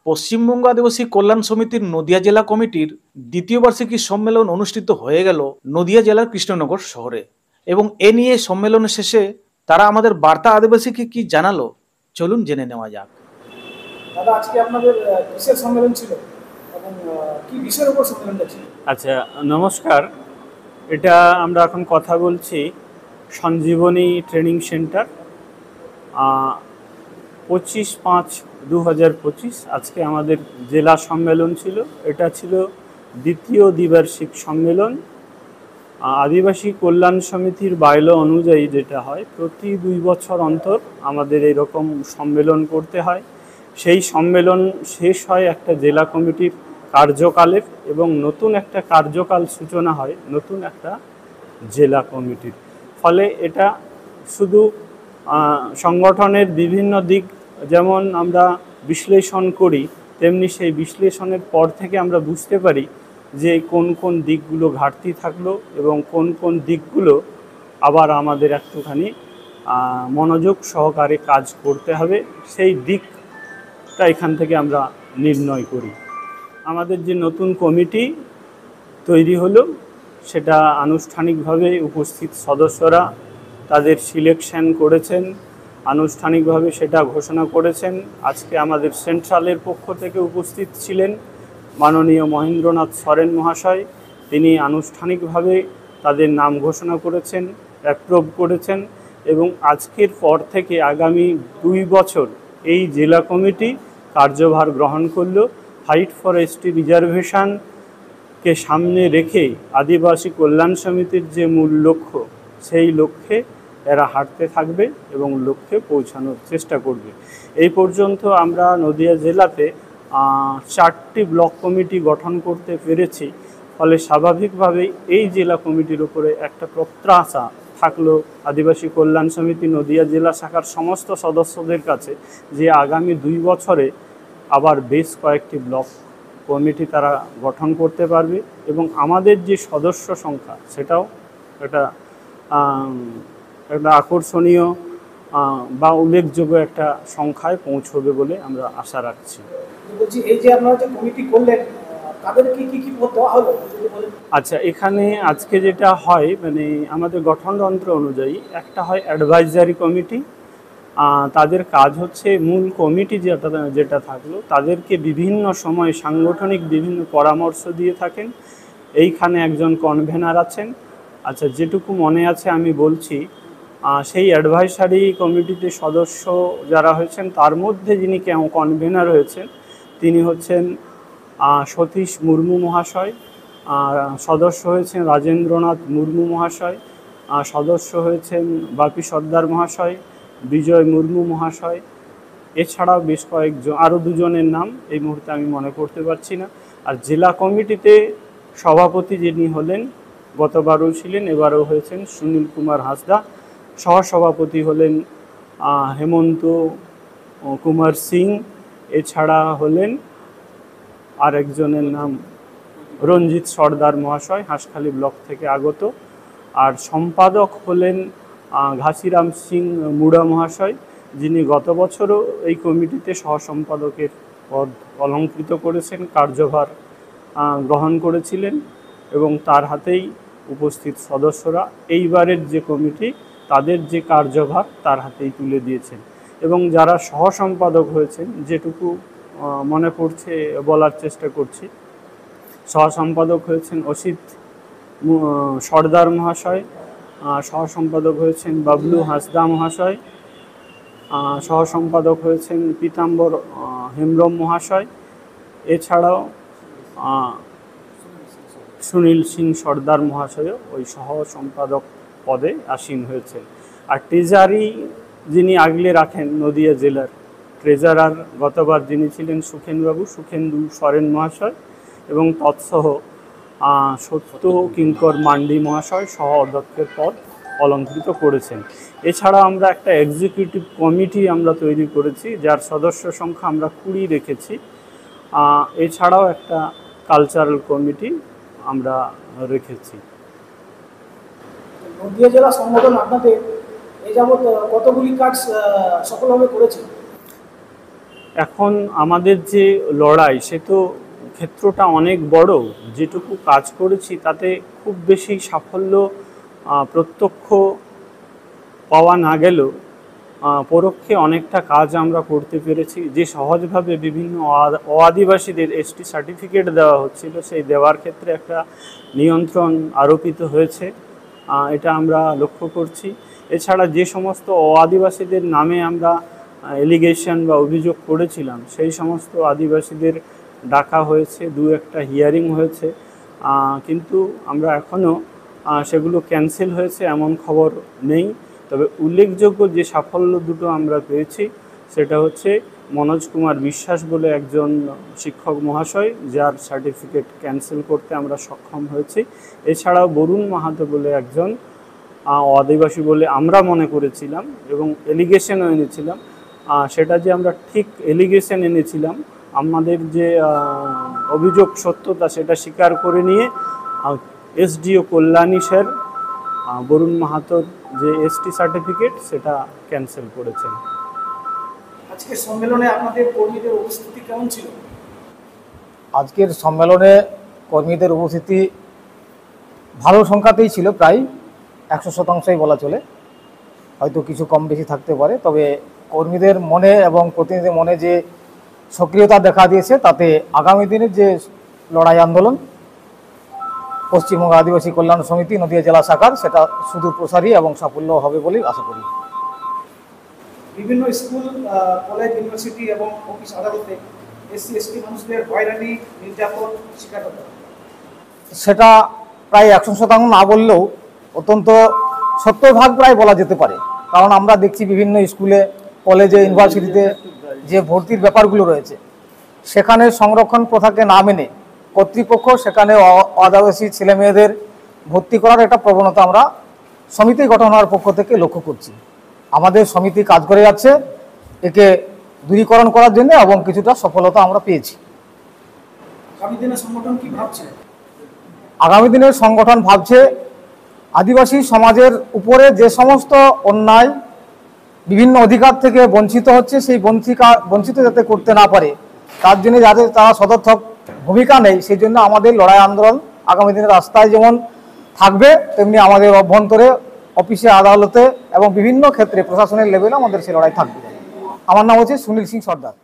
পশ্চিমবঙ্গ আদিবাসী কল্যাণ সমিতির নদিয়া জেলা কমিটির দ্বিতীয় বার্ষিকী সম্মেলন অনুষ্ঠিত হয়ে গেল নদিয়া জেলার কৃষ্ণনগর শহরে। এবং এ নিয়ে সম্মেলনের শেষে তারা আমাদের বার্তা আদিবাসীকে কি জানালো, চলুন জেনে নেওয়া যাক। দাদা, আজকে আপনাদের কিসের সম্মেলন ছিল এবং কি বিষয়ের উপর সম্মেলনটা ছিল? আচ্ছা, নমস্কার। এটা আমরা এখন কথা বলছি সঞ্জীবনী ট্রেনিং সেন্টার, 25/5/2025 আজকে আমাদের জেলা সম্মেলন ছিল। এটা ছিল দ্বিতীয় দ্বিবার্ষিক সম্মেলন। আদিবাসী কল্যাণ সমিতির বাইল অনুযায়ী যেটা হয়, প্রতি 2 বছর অন্তর আমাদের এরকম সম্মেলন করতে হয়। সেই সম্মেলন শেষ হয় একটা জেলা কমিটির কার্যকালের, এবং নতুন একটা কার্যকাল সূচনা হয় নতুন একটা জেলা কমিটির। ফলে এটা শুধু সংগঠনের বিভিন্ন দিক যেমন আমরা বিশ্লেষণ করি, তেমনি সেই বিশ্লেষণের পর থেকে আমরা বুঝতে পারি যে কোন কোন দিকগুলো ঘাটতি থাকলো এবং কোন কোন দিকগুলো আবার আমাদের একটুখানি মনোযোগ সহকারে কাজ করতে হবে, সেই দিকটা এখান থেকে আমরা নির্ণয় করি। আমাদের যে নতুন কমিটি তৈরি হলো, সেটা আনুষ্ঠানিকভাবে উপস্থিত সদস্যরা তাদের সিলেকশন করেছেন, আনুষ্ঠানিকভাবে সেটা ঘোষণা করেছেন। আজকে আমাদের সেন্ট্রালের পক্ষ থেকে উপস্থিত ছিলেন মাননীয় মহেন্দ্রনাথ সরেন মহাশয়। তিনি আনুষ্ঠানিকভাবে তাদের নাম ঘোষণা করেছেন, অ্যাপ্রুভ করেছেন, এবং আজকের পর থেকে আগামী 2 বছর এই জেলা কমিটি কার্যভার গ্রহণ করল। ফাইট ফর এসটি রিজার্ভেশনকে সামনে রেখে আদিবাসী কল্যাণ সমিতির যে মূল লক্ষ্য, সেই লক্ষ্যে এরা হাঁটতে থাকবে এবং লক্ষ্যে পৌঁছানোর চেষ্টা করবে। এই পর্যন্ত আমরা নদিয়া জেলাতে 4টি ব্লক কমিটি গঠন করতে পেরেছি। ফলে স্বাভাবিকভাবেই এই জেলা কমিটির উপরে একটা প্রত্যাশা থাকলো আদিবাসী কল্যাণ সমিতি নদিয়া জেলা শাখার সমস্ত সদস্যদের কাছে, যে আগামী 2 বছরে আবার বেশ কয়েকটি ব্লক কমিটি তারা গঠন করতে পারবে, এবং আমাদের যে সদস্য সংখ্যা সেটাও একটা আকর্ষণীয় বা উল্লেখযোগ্য একটা সংখ্যায় পৌঁছবে বলে আমরা আশা রাখছি। বলছি, এই যে আপনারা যে কমিটি করলেন, তাদের কি কি পদ দেওয়া হলো? আচ্ছা, এখানে আজকে যেটা হয়, মানে আমাদের গঠনতন্ত্র অনুযায়ী একটা হয় অ্যাডভাইজারি কমিটি। তাদের কাজ হচ্ছে মূল কমিটি যেটা থাকলো তাদেরকে বিভিন্ন সময় সাংগঠনিক বিভিন্ন পরামর্শ দিয়ে থাকেন। এইখানে একজন কনভেনার আছেন। আচ্ছা, যেটুকু মনে আছে আমি বলছি। সেই অ্যাডভাইসারি কমিটিতে সদস্য যারা হয়েছেন, তার মধ্যে যিনি কনভেনার হয়েছেন তিনি হচ্ছেন সতীশ মুর্মু মহাশয়, সদস্য হয়েছেন রাজেন্দ্রনাথ মুর্মু মহাশয়, সদস্য হয়েছেন বাপি সর্দার মহাশয়, বিজয় মুর্মু মহাশয়। এছাড়াও বেশ কয়েকজন, আরও 2 জনের নাম এই মুহূর্তে আমি মনে করতে পারছি না। আর জেলা কমিটিতে সভাপতি যিনি হলেন, গতবারও ছিলেন, এবারও হয়েছেন সুনীল কুমার হাঁসদা। সহসভাপতি হলেন হেমন্ত কুমার সিং। এছাড়া হলেন আরেকজনের নাম রঞ্জিত সর্দার মহাশয়, হাঁসখালি ব্লক থেকে আগত। আর সম্পাদক হলেন ঘাসিরাম সিং মুড়া মহাশয়, যিনি গত বছরও এই কমিটিতে সহসম্পাদকের পদ অলঙ্কৃত করেছেন, কার্যভার গ্রহণ করেছিলেন, এবং তার হাতেই উপস্থিত সদস্যরা এইবারের যে কমিটি তাদের যে কার্যভার তার হাতেই তুলে দিয়েছেন। এবং যারা সহসম্পাদক হয়েছেন, যেটুকু মনে পড়ছে বলার চেষ্টা করছি, সহসম্পাদক হয়েছেন অসিত সর্দার মহাশয়, সহসম্পাদক হয়েছেন বাবলু হাঁসদা মহাশয়, সহসম্পাদক হয়েছেন পীতাম্বর হেমব্রম মহাশয়। এছাড়াও সুনীল সিং সর্দার মহাশয়ও ওই সহ সম্পাদক পদে আসীন হয়েছেন। আর ট্রেজারি যিনি আগলে রাখেন নদিয়া জেলার ট্রেজারার, গতবার যিনি ছিলেন সুখেন্দু সরেন মহাশয়, এবং তৎসহ সত্য কিঙ্কর মান্ডি মহাশয় সহ অধ্যক্ষের পদ অলঙ্কৃত করেছেন। এছাড়া আমরা একটা এক্সিকিউটিভ কমিটি আমরা তৈরি করেছি, যার সদস্য সংখ্যা আমরা 20 রেখেছি। এছাড়াও একটা কালচারাল কমিটি আমরা রেখেছি। নদিয়া জেলা সংগঠন আপনাদের এই যাবৎ কতগুলি কাজ সফলভাবে করেছে? এখন আমাদের যে লড়াই সে তো ক্ষেত্রটা অনেক বড়। যেটুকু কাজ করেছি তাতে খুব বেশি সাফল্য প্রত্যক্ষ পাওয়া না গেলেও পরোক্ষে অনেকটা কাজ আমরা করতে পেরেছি। যে সহজভাবে বিভিন্ন আদিবাসীদের এসটি সার্টিফিকেট দেওয়া হচ্ছিল, সেই দেওয়ার ক্ষেত্রে একটা নিয়ন্ত্রণ আরোপিত হয়েছে, এটা আমরা লক্ষ্য করছি। এছাড়া যে সমস্ত আদিবাসীদের নামে আমরা এলিগেশন বা অভিযোগ করেছিলাম, সেই সমস্ত আদিবাসীদের ডাকা হয়েছে, দু একটা হিয়ারিং হয়েছে, কিন্তু আমরা এখনও সেগুলো ক্যান্সেল হয়েছে এমন খবর নেই। তবে উল্লেখযোগ্য যে সাফল্য দুটো আমরা পেয়েছি সেটা হচ্ছে মনোজ কুমার বিশ্বাস বলে একজন শিক্ষক মহাশয়, যার সার্টিফিকেট ক্যান্সেল করতে আমরা সক্ষম হয়েছি। এছাড়াও বরুণ মাহাতো বলে একজন আদিবাসী বলে আমরা মনে করেছিলাম এবং এলিগেশনও এনেছিলাম, সেটা যে আমরা ঠিক এলিগেশন এনেছিলাম, আমাদের যে অভিযোগ সত্যতা সেটা স্বীকার করে নিয়ে এসডিও কল্যাণী স্যার বরুণ মাহাতোর যে এসটি সার্টিফিকেট সেটা ক্যান্সেল করেছেন। আজকের সম্মেলনে আপনাদের কর্মীদের উপস্থিতি কেমন ছিল? আজকের সম্মেলনে কর্মীদের উপস্থিতি ভালো সংখ্যাতেই ছিল, প্রায় 100%ই বলা চলে, হয়তো কিছু কম বেশি থাকতে পারে। তবে কর্মীদের মনে এবং প্রতিনিধিদের মনে যে সক্রিয়তা দেখা দিয়েছে, তাতে আগামী দিনের যে লড়াই আন্দোলন পশ্চিমবঙ্গ আদিবাসী কল্যাণ সমিতি নদিয়া জেলা শাখার, সেটা সুদূর প্রসারী এবং সাফল্য হবে বলেই আশা করি। বিভিন্ন স্কুল, কলেজ, ইউনিভার্সিটি এবং অফিস আদালতে SC/ST মানুষদের হয়রানি, নির্যাতন শিকার হতে হয়। সেটা প্রায় 100% না বললেও অত্যন্ত 70% প্রায় বলা যেতে পারে। কারণ আমরা দেখছি বিভিন্ন স্কুলে, কলেজে, ইউনিভার্সিটিতে যে ভর্তির ব্যাপারগুলো রয়েছে, সেখানে সংরক্ষণ প্রথাকে না মেনে কর্তৃপক্ষ সেখানে আদিবাসী ছেলেমেয়েদের ভর্তি করার একটা প্রবণতা আমরা সমিতি গঠন হওয়ার পক্ষ থেকে লক্ষ্য করছি। আমাদের সমিতি কাজ করে যাচ্ছে একে দূরীকরণ করার জন্য এবং কিছুটা সফলতা আমরা পেয়েছি। আগামী দিনে সংগঠন কি ভাবছে? আগামী দিনের সংগঠন ভাবছে আদিবাসী সমাজের উপরে যে সমস্ত অন্যায়, বিভিন্ন অধিকার থেকে বঞ্চিত হচ্ছে, সেই বঞ্চিত যাতে করতে না পারে, তার জন্য যাতে তারা সদর্থক ভূমিকা নেই, সেই জন্য আমাদের লড়াই আন্দোলন আগামী দিনের রাস্তায় যেমন থাকবে, তেমনি আমাদের অভ্যন্তরে, অফিসে, আদালতে এবং বিভিন্ন ক্ষেত্রে প্রশাসনের লেভেলে আমাদের সে লড়াই থাকবে। আমার নাম হচ্ছে সুনীল সিং সর্দার।